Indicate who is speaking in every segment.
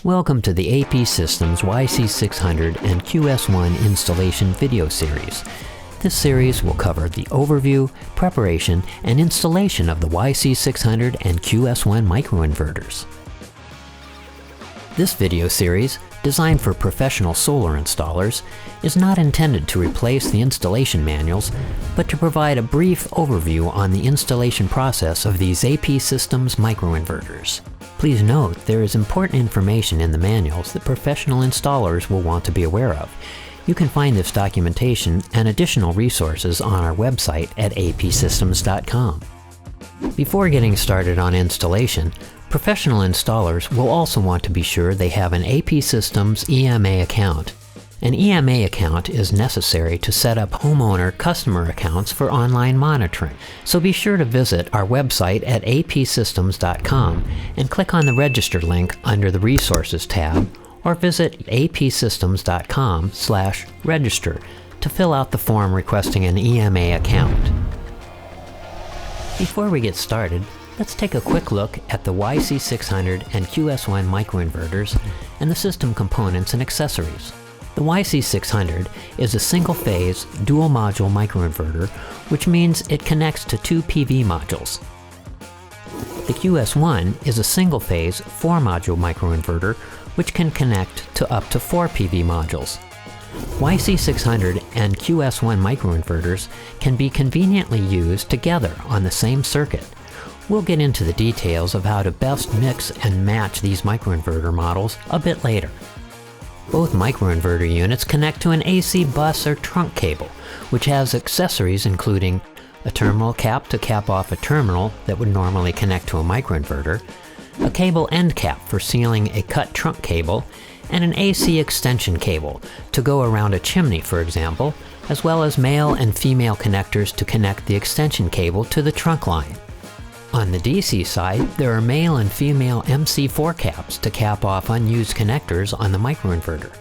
Speaker 1: Welcome to the AP Systems YC600 and QS1 installation video series. This series will cover the overview, preparation, and installation of the YC600 and QS1 microinverters. This video series, designed for professional solar installers, is not intended to replace the installation manuals, but to provide a brief overview on the installation process of these AP Systems microinverters. Please note there is important information in the manuals that professional installers will want to be aware of. You can find this documentation and additional resources on our website at apsystems.com. Before getting started on installation, professional installers will also want to be sure they have an AP Systems EMA account. An EMA account is necessary to set up homeowner customer accounts for online monitoring, so be sure to visit our website at apsystems.com and click on the Register link under the Resources tab, or visit apsystems.com/register to fill out the form requesting an EMA account. Before we get started, let's take a quick look at the YC600 and QS1 microinverters and the system components and accessories. The YC600 is a single-phase, dual-module microinverter, which means it connects to two PV modules. The QS1 is a single-phase, 4-module microinverter, which can connect to up to 4 PV modules. YC600 and QS1 microinverters can be conveniently used together on the same circuit. We'll get into the details of how to best mix and match these microinverter models a bit later. Both microinverter units connect to an AC bus or trunk cable, which has accessories including a terminal cap to cap off a terminal that would normally connect to a microinverter, a cable end cap for sealing a cut trunk cable, and an AC extension cable to go around a chimney, for example, as well as male and female connectors to connect the extension cable to the trunk line. On the DC side, there are male and female MC4 caps to cap off unused connectors on the microinverter,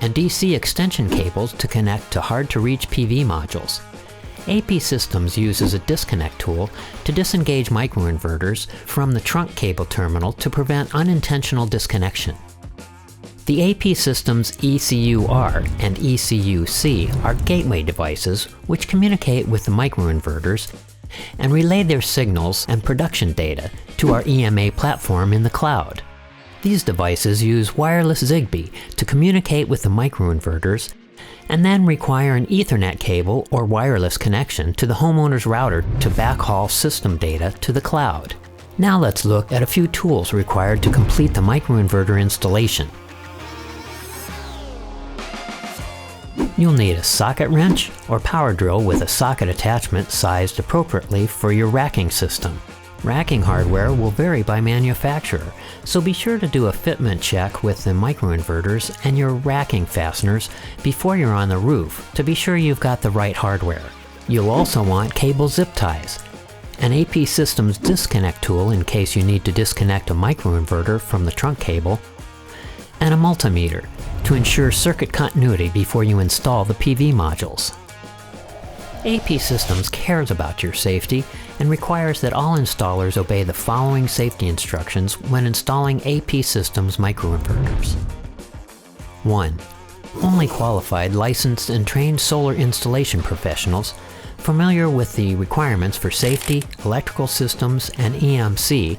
Speaker 1: and DC extension cables to connect to hard-to-reach PV modules. AP Systems uses a disconnect tool to disengage microinverters from the trunk cable terminal to prevent unintentional disconnection. The AP Systems ECU-R and ECU-C are gateway devices which communicate with the microinverters and relay their signals and production data to our EMA platform in the cloud. These devices use wireless Zigbee to communicate with the microinverters and then require an Ethernet cable or wireless connection to the homeowner's router to backhaul system data to the cloud. Now let's look at a few tools required to complete the microinverter installation. You'll need a socket wrench or power drill with a socket attachment sized appropriately for your racking system. Racking hardware will vary by manufacturer, so be sure to do a fitment check with the microinverters and your racking fasteners before you're on the roof to be sure you've got the right hardware. You'll also want cable zip ties, an AP Systems disconnect tool in case you need to disconnect a microinverter from the trunk cable, and a multimeter to ensure circuit continuity before you install the PV modules. AP Systems cares about your safety and requires that all installers obey the following safety instructions when installing AP Systems microinverters. 1. Only qualified, licensed, and trained solar installation professionals familiar with the requirements for safety, electrical systems, and EMC,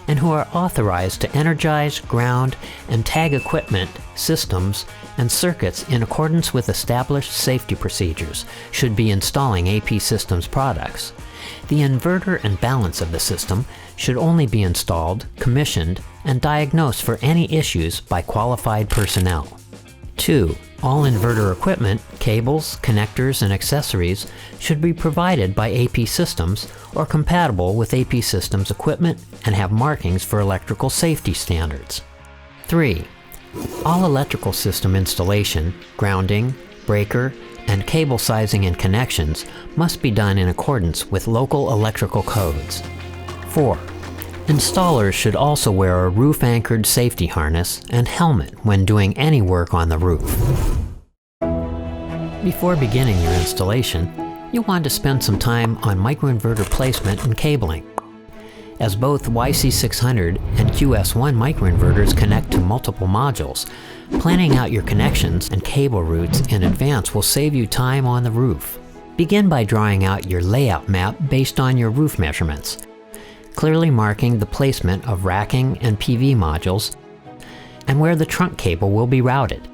Speaker 1: and who are authorized to energize, ground, and tag equipment, systems, and circuits in accordance with established safety procedures should be installing AP Systems products. The inverter and balance of the system should only be installed, commissioned, and diagnosed for any issues by qualified personnel. 2. All inverter equipment, cables, connectors, and accessories should be provided by AP Systems or compatible with AP Systems equipment and have markings for electrical safety standards. 3. All electrical system installation, grounding, breaker, and cable sizing and connections must be done in accordance with local electrical codes. 4. Installers should also wear a roof-anchored safety harness and helmet when doing any work on the roof. Before beginning your installation, you'll want to spend some time on microinverter placement and cabling. as both YC600 and QS1 microinverters connect to multiple modules. Planning out your connections and cable routes in advance will save you time on the roof. Begin by drawing out your layout map based on your roof measurements, clearly marking the placement of racking and PV modules and where the trunk cable will be routed.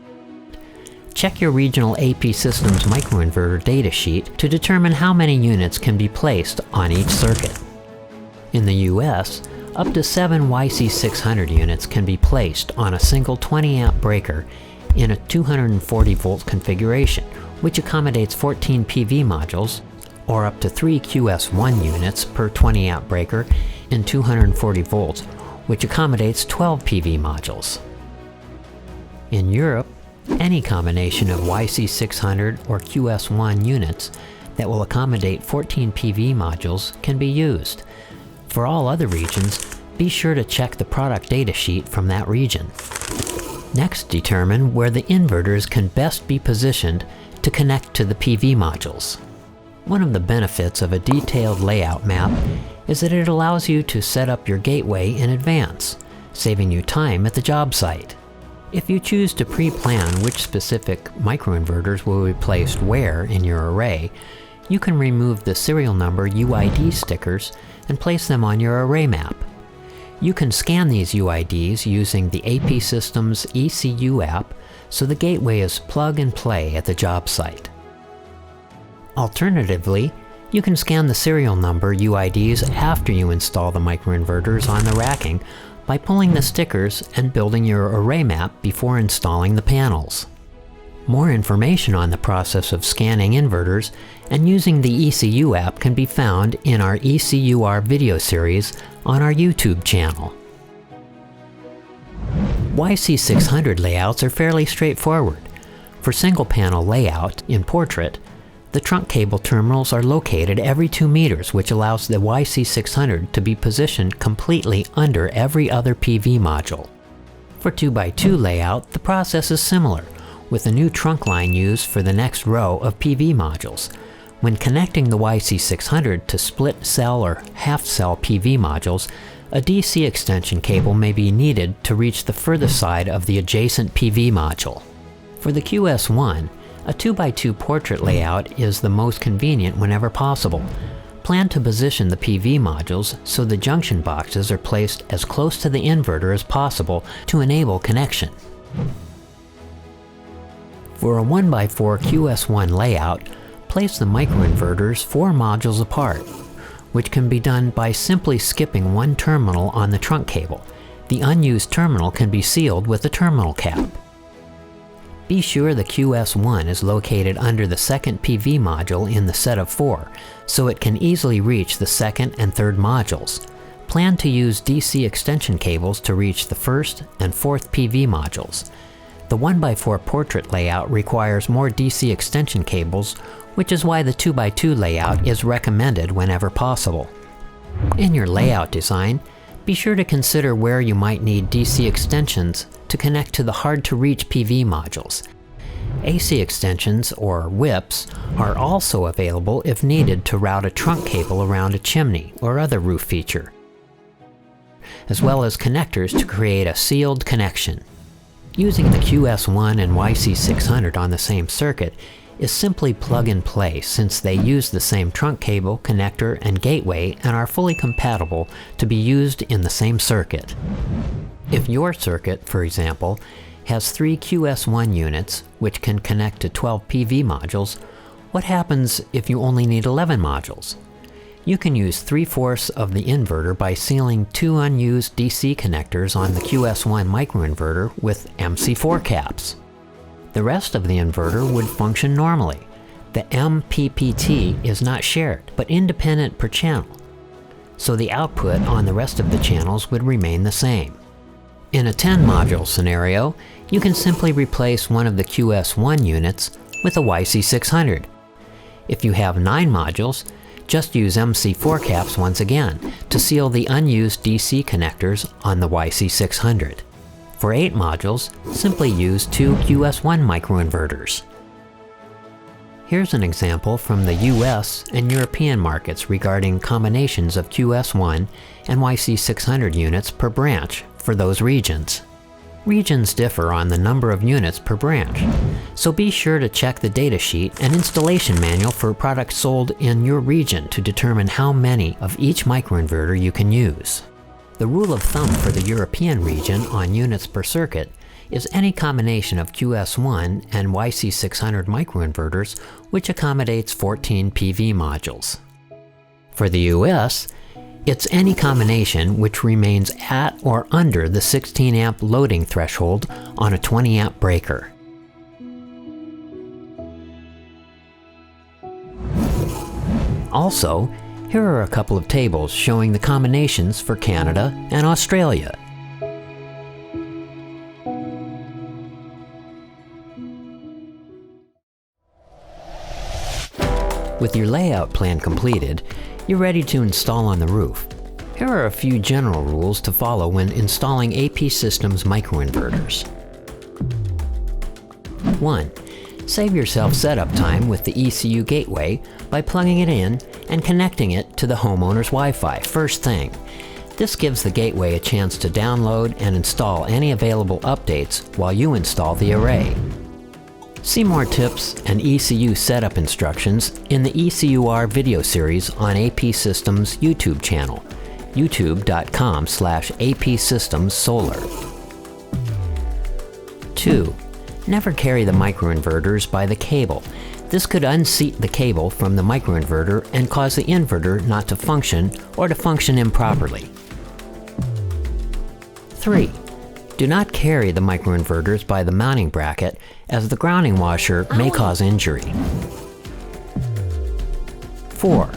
Speaker 1: Check your regional AP Systems microinverter datasheet to determine how many units can be placed on each circuit. In the US, up to 7 YC600 units can be placed on a single 20-amp breaker in a 240 volt configuration, which accommodates 14 PV modules, or up to 3 QS1 units per 20-amp breaker in 240 volts, which accommodates 12 PV modules. In Europe, any combination of YC600 or QS1 units that will accommodate 14 PV modules can be used. For all other regions, be sure to check the product datasheet from that region. Next, determine where the inverters can best be positioned to connect to the PV modules. One of the benefits of a detailed layout map is that it allows you to set up your gateway in advance, saving you time at the job site. If you choose to pre-plan which specific microinverters will be placed where in your array, you can remove the serial number UID stickers and place them on your array map. You can scan these UIDs using the AP Systems ECU app, so the gateway is plug and play at the job site. Alternatively, you can scan the serial number UIDs after you install the microinverters on the racking by pulling the stickers and building your array map before installing the panels. More information on the process of scanning inverters and using the ECU app can be found in our ECUR video series on our YouTube channel. YC600 layouts are fairly straightforward. For single panel layout in portrait, the trunk cable terminals are located every 2 meters, which allows the YC600 to be positioned completely under every other PV module. For 2x2 layout, the process is similar, with a new trunk line used for the next row of PV modules. When connecting the YC600 to split cell or half cell PV modules, a DC extension cable may be needed to reach the furthest side of the adjacent PV module. For the QS1, a 2x2 portrait layout is the most convenient whenever possible. Plan to position the PV modules so the junction boxes are placed as close to the inverter as possible to enable connection. For a 1x4 QS1 layout, place the microinverters 4 modules apart, which can be done by simply skipping one terminal on the trunk cable. The unused terminal can be sealed with a terminal cap. Be sure the QS1 is located under the second PV module in the set of 4, so it can easily reach the second and third modules. Plan to use DC extension cables to reach the first and fourth PV modules. The 1x4 portrait layout requires more DC extension cables, which is why the 2x2 layout is recommended whenever possible. In your layout design, be sure to consider where you might need DC extensions to connect to the hard-to-reach PV modules. AC extensions, or whips, are also available if needed to route a trunk cable around a chimney or other roof feature, as well as connectors to create a sealed connection. Using the QS1 and YC600 on the same circuit is simply plug and play, since they use the same trunk cable, connector, and gateway and are fully compatible to be used in the same circuit. If your circuit, for example, has 3 QS1 units, which can connect to 12 PV modules, what happens if you only need 11 modules? You can use 3/4 of the inverter by sealing 2 unused DC connectors on the QS1 microinverter with MC4 caps. The rest of the inverter would function normally. The MPPT is not shared, but independent per channel, so the output on the rest of the channels would remain the same. In a 10-module scenario, you can simply replace one of the QS1 units with a YC600. If you have 9 modules, just use MC4 caps once again to seal the unused DC connectors on the YC600. For 8 modules, simply use 2 QS1 microinverters. Here's an example from the US and European markets regarding combinations of QS1 and YC600 units per branch for those regions. Regions differ on the number of units per branch, so be sure to check the datasheet and installation manual for products sold in your region to determine how many of each microinverter you can use. The rule of thumb for the European region on units per circuit is any combination of QS1 and YC600 microinverters which accommodates 14 PV modules. For the US, it's any combination which remains at or under the 16 amp loading threshold on a 20 amp breaker. Also, here are a couple of tables showing the combinations for Canada and Australia. With your layout plan completed, you're ready to install on the roof. Here are a few general rules to follow when installing AP Systems microinverters. 1. Save yourself setup time with the ECU gateway by plugging it in and connecting it to the homeowner's Wi-Fi first thing. This gives the gateway a chance to download and install any available updates while you install the array. See more tips and ECU setup instructions in the ECUR video series on AP Systems YouTube channel, youtube.com/APSystemsSolar. 2. Never carry the microinverters by the cable. This could unseat the cable from the microinverter and cause the inverter not to function or to function improperly. 3. Do not carry the microinverters by the mounting bracket, as the grounding washer may cause injury. 4.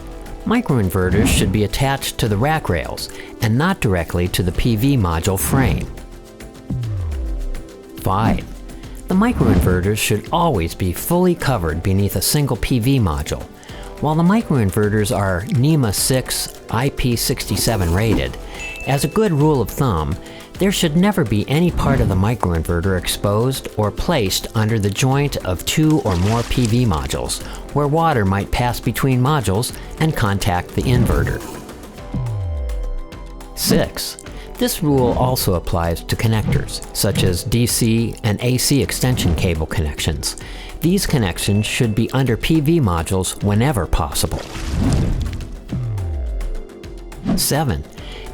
Speaker 1: Microinverters should be attached to the rack rails and not directly to the PV module frame. 5. The microinverters should always be fully covered beneath a single PV module. While the microinverters are NEMA 6 IP67 rated, as a good rule of thumb, there should never be any part of the microinverter exposed or placed under the joint of 2 or more PV modules, where water might pass between modules and contact the inverter. 6. This rule also applies to connectors, such as DC and AC extension cable connections. These connections should be under PV modules whenever possible. 7.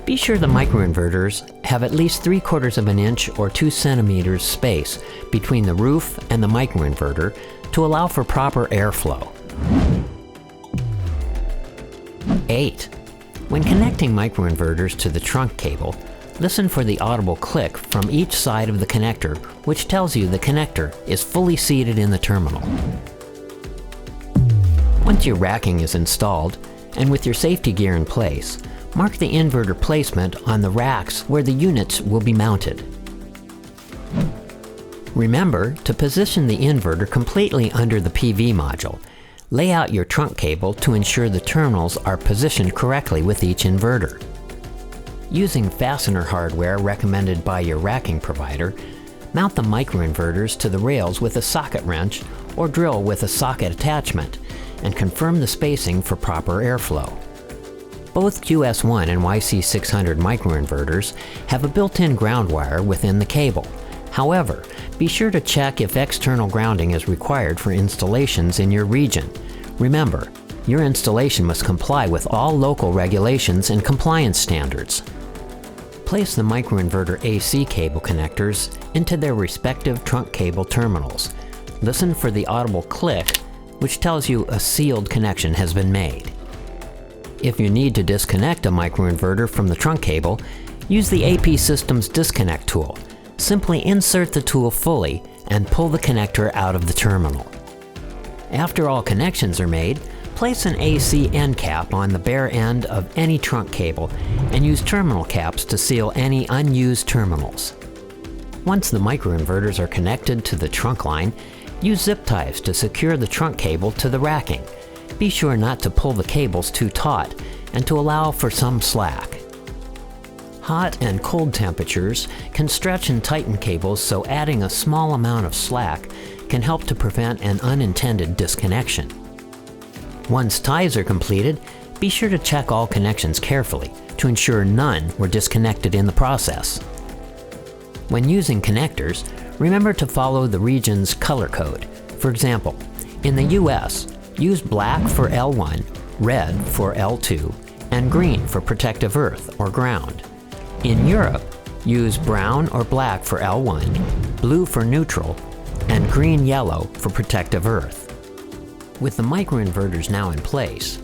Speaker 1: Be sure the microinverters have at least 3/4 of an inch or 2 centimeters space between the roof and the microinverter to allow for proper airflow. 8. When connecting microinverters to the trunk cable, listen for the audible click from each side of the connector, which tells you the connector is fully seated in the terminal. Once your racking is installed, and with your safety gear in place, mark the inverter placement on the racks where the units will be mounted. Remember to position the inverter completely under the PV module. Lay out your trunk cable to ensure the terminals are positioned correctly with each inverter. Using fastener hardware recommended by your racking provider, mount the microinverters to the rails with a socket wrench or drill with a socket attachment, and confirm the spacing for proper airflow. Both QS1 and YC600 microinverters have a built-in ground wire within the cable. However, be sure to check if external grounding is required for installations in your region. Remember, your installation must comply with all local regulations and compliance standards. Place the microinverter AC cable connectors into their respective trunk cable terminals. Listen for the audible click, which tells you a sealed connection has been made. If you need to disconnect a microinverter from the trunk cable, use the AP Systems disconnect tool. Simply insert the tool fully and pull the connector out of the terminal. After all connections are made, place an AC end cap on the bare end of any trunk cable and use terminal caps to seal any unused terminals. Once the microinverters are connected to the trunk line, use zip ties to secure the trunk cable to the racking. Be sure not to pull the cables too taut and to allow for some slack. Hot and cold temperatures can stretch and tighten cables, so adding a small amount of slack can help to prevent an unintended disconnection. Once ties are completed, be sure to check all connections carefully to ensure none were disconnected in the process. When using connectors, remember to follow the region's color code. For example, in the US, use black for L1, red for L2, and green for protective earth or ground. In Europe, use brown or black for L1, blue for neutral, and green-yellow for protective earth. With the microinverters now in place,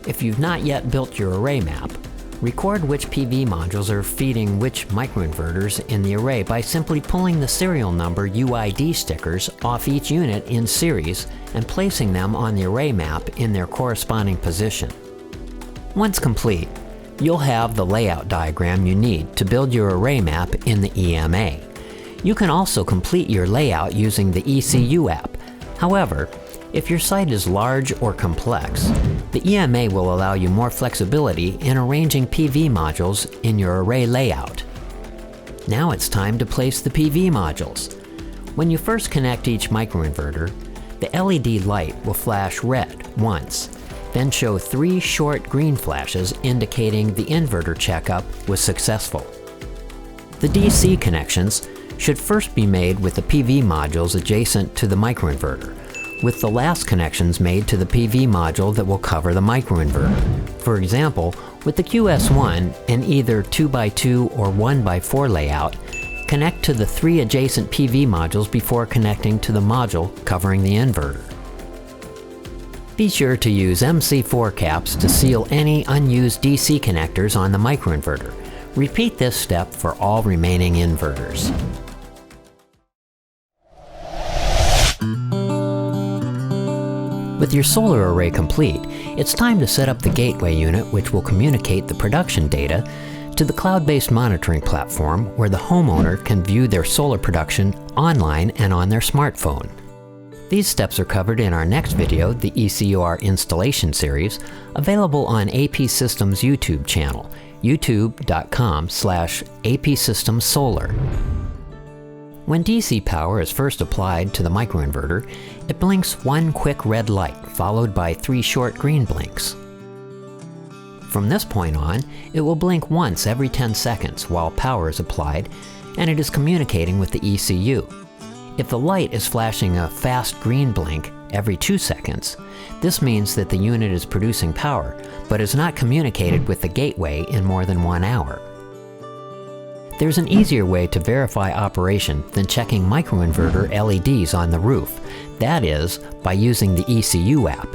Speaker 1: if you've not yet built your array map, record which PV modules are feeding which microinverters in the array by simply pulling the serial number UID stickers off each unit in series and placing them on the array map in their corresponding position. Once complete, you'll have the layout diagram you need to build your array map in the EMA. You can also complete your layout using the ECU app. However, if your site is large or complex, the EMA will allow you more flexibility in arranging PV modules in your array layout. Now it's time to place the PV modules. When you first connect each microinverter, the LED light will flash red once, then show 3 short green flashes indicating the inverter checkup was successful. The DC connections should first be made with the PV modules adjacent to the microinverter, with the last connections made to the PV module that will cover the microinverter. For example, with the QS1 in either 2x2 or 1x4 layout, connect to the 3 adjacent PV modules before connecting to the module covering the inverter. Be sure to use MC4 caps to seal any unused DC connectors on the microinverter. Repeat this step for all remaining inverters. With your solar array complete, it's time to set up the gateway unit, which will communicate the production data to the cloud-based monitoring platform where the homeowner can view their solar production online and on their smartphone. These steps are covered in our next video, the ECUR installation series, available on AP Systems YouTube channel, youtube.com/apsystemsolar. When DC power is first applied to the microinverter, it blinks one quick red light, followed by 3 short green blinks. From this point on, it will blink once every 10 seconds while power is applied, and it is communicating with the ECU. If the light is flashing a fast green blink every 2 seconds, this means that the unit is producing power, but is not communicated with the gateway in more than 1 hour. There's an easier way to verify operation than checking microinverter LEDs on the roof. That is, by using the ECU app.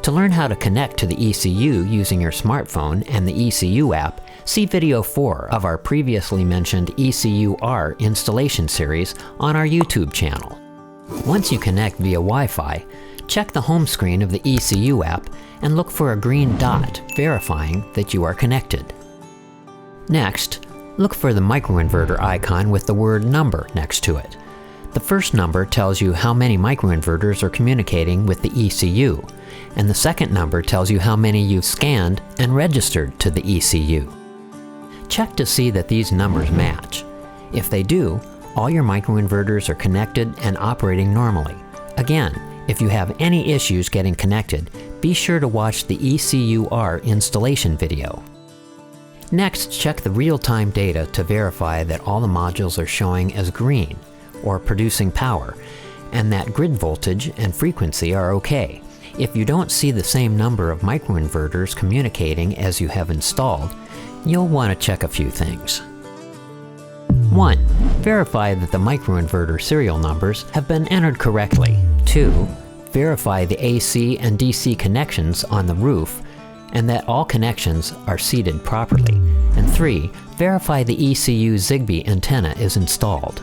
Speaker 1: To learn how to connect to the ECU using your smartphone and the ECU app, see video 4 of our previously mentioned ECUR installation series on our YouTube channel. Once you connect via Wi-Fi, check the home screen of the ECU app and look for a green dot verifying that you are connected. Next, look for the microinverter icon with the word number next to it. The first number tells you how many microinverters are communicating with the ECU, and the second number tells you how many you've scanned and registered to the ECU. Check to see that these numbers match. If they do, all your microinverters are connected and operating normally. Again, if you have any issues getting connected, be sure to watch the ECUR installation video. Next, check the real-time data to verify that all the modules are showing as green, or producing power, and that grid voltage and frequency are okay. If you don't see the same number of microinverters communicating as you have installed, you'll want to check a few things. 1. Verify that the microinverter serial numbers have been entered correctly. 2. Verify the AC and DC connections on the roof and that all connections are seated properly. And 3. Verify the ECU Zigbee antenna is installed.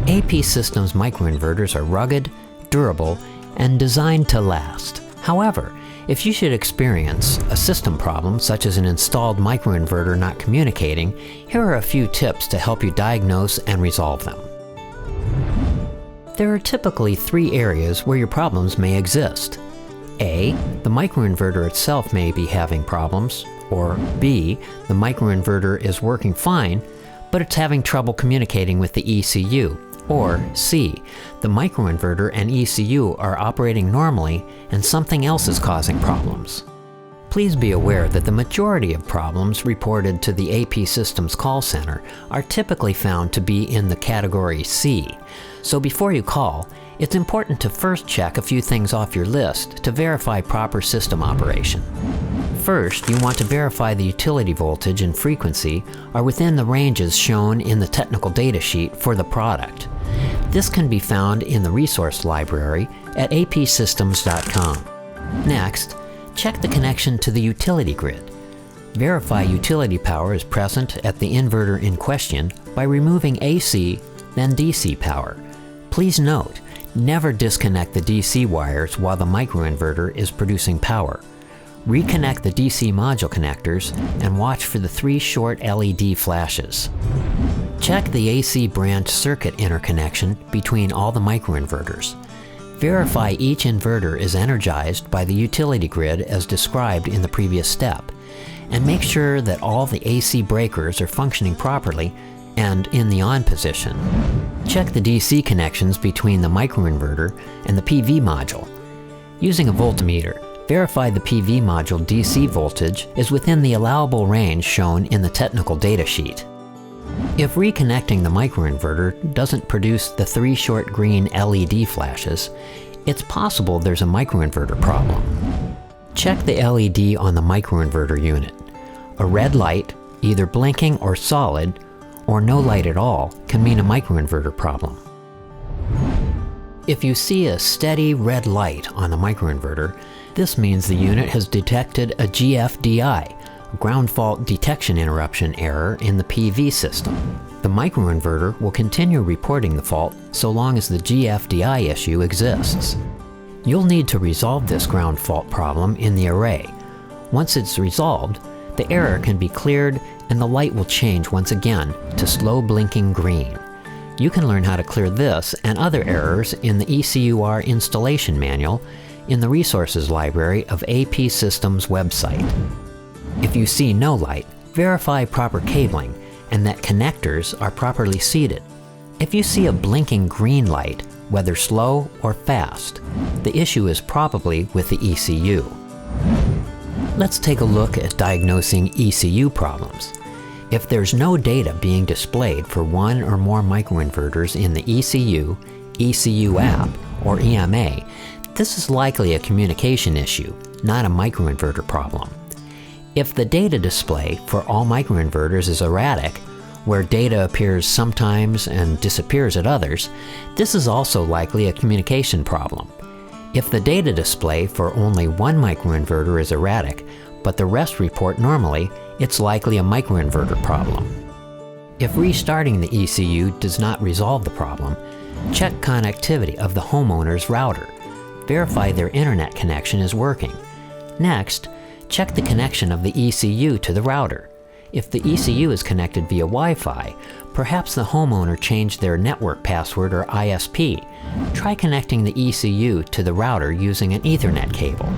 Speaker 1: AP Systems microinverters are rugged, durable, and designed to last. However, if you should experience a system problem such as an installed microinverter not communicating, here are a few tips to help you diagnose and resolve them. There are typically 3 areas where your problems may exist. A. The microinverter itself may be having problems, or B, the microinverter is working fine, but it's having trouble communicating with the ECU, or C, the microinverter and ECU are operating normally and something else is causing problems. Please be aware that the majority of problems reported to the AP Systems call center are typically found to be in the category C, so before you call, it's important to first check a few things off your list to verify proper system operation. First, you want to verify the utility voltage and frequency are within the ranges shown in the technical data sheet for the product. This can be found in the resource library at apsystems.com. Next, check the connection to the utility grid. Verify utility power is present at the inverter in question by removing AC, then DC power. Please note, never disconnect the DC wires while the microinverter is producing power. Reconnect the DC module connectors and watch for the 3 short LED flashes. Check the AC branch circuit interconnection between all the microinverters. Verify each inverter is energized by the utility grid as described in the previous step, and make sure that all the AC breakers are functioning properly and in the on position. Check the DC connections between the microinverter and the PV module. Using a voltmeter, verify the PV module DC voltage is within the allowable range shown in the technical data sheet. If reconnecting the microinverter doesn't produce the 3 short green LED flashes, it's possible there's a microinverter problem. Check the LED on the microinverter unit. A red light, either blinking or solid, or no light at all, can mean a microinverter problem. If you see a steady red light on the microinverter, this means the unit has detected a GFDI, ground fault detection interruption error in the PV system. The microinverter will continue reporting the fault so long as the GFDI issue exists. You'll need to resolve this ground fault problem in the array. Once it's resolved, the error can be cleared and the light will change once again to slow blinking green. You can learn how to clear this and other errors in the ECUR installation manual in the resources library of AP Systems website. If you see no light, verify proper cabling and that connectors are properly seated. If you see a blinking green light, whether slow or fast, the issue is probably with the ECU. Let's take a look at diagnosing ECU problems. If there's no data being displayed for one or more microinverters in the ECU app, or EMA, this is likely a communication issue, not a microinverter problem. If the data display for all microinverters is erratic, where data appears sometimes and disappears at others, this is also likely a communication problem. If the data display for only one microinverter is erratic, but the rest report normally, it's likely a microinverter problem. If restarting the ECU does not resolve the problem, check connectivity of the homeowner's router. Verify their internet connection is working. Next, check the connection of the ECU to the router. If the ECU is connected via Wi-Fi, perhaps the homeowner changed their network password or ISP. Try connecting the ECU to the router using an Ethernet cable.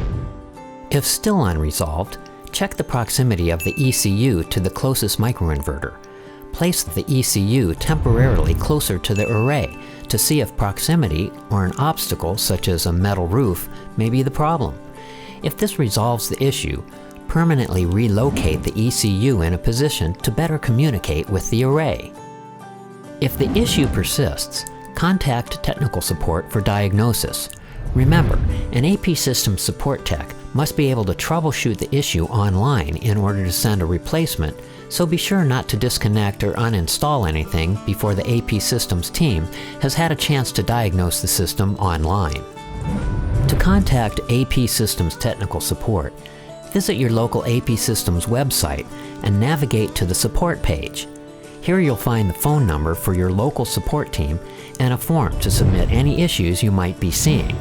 Speaker 1: If still unresolved, check the proximity of the ECU to the closest microinverter. Place the ECU temporarily closer to the array to see if proximity or an obstacle such as a metal roof may be the problem. If this resolves the issue, permanently relocate the ECU in a position to better communicate with the array. If the issue persists, contact technical support for diagnosis. Remember, an AP Systems support tech must be able to troubleshoot the issue online in order to send a replacement, so be sure not to disconnect or uninstall anything before the AP Systems team has had a chance to diagnose the system online. To contact AP Systems technical support, visit your local AP Systems website and navigate to the support page. Here you'll find the phone number for your local support team and a form to submit any issues you might be seeing.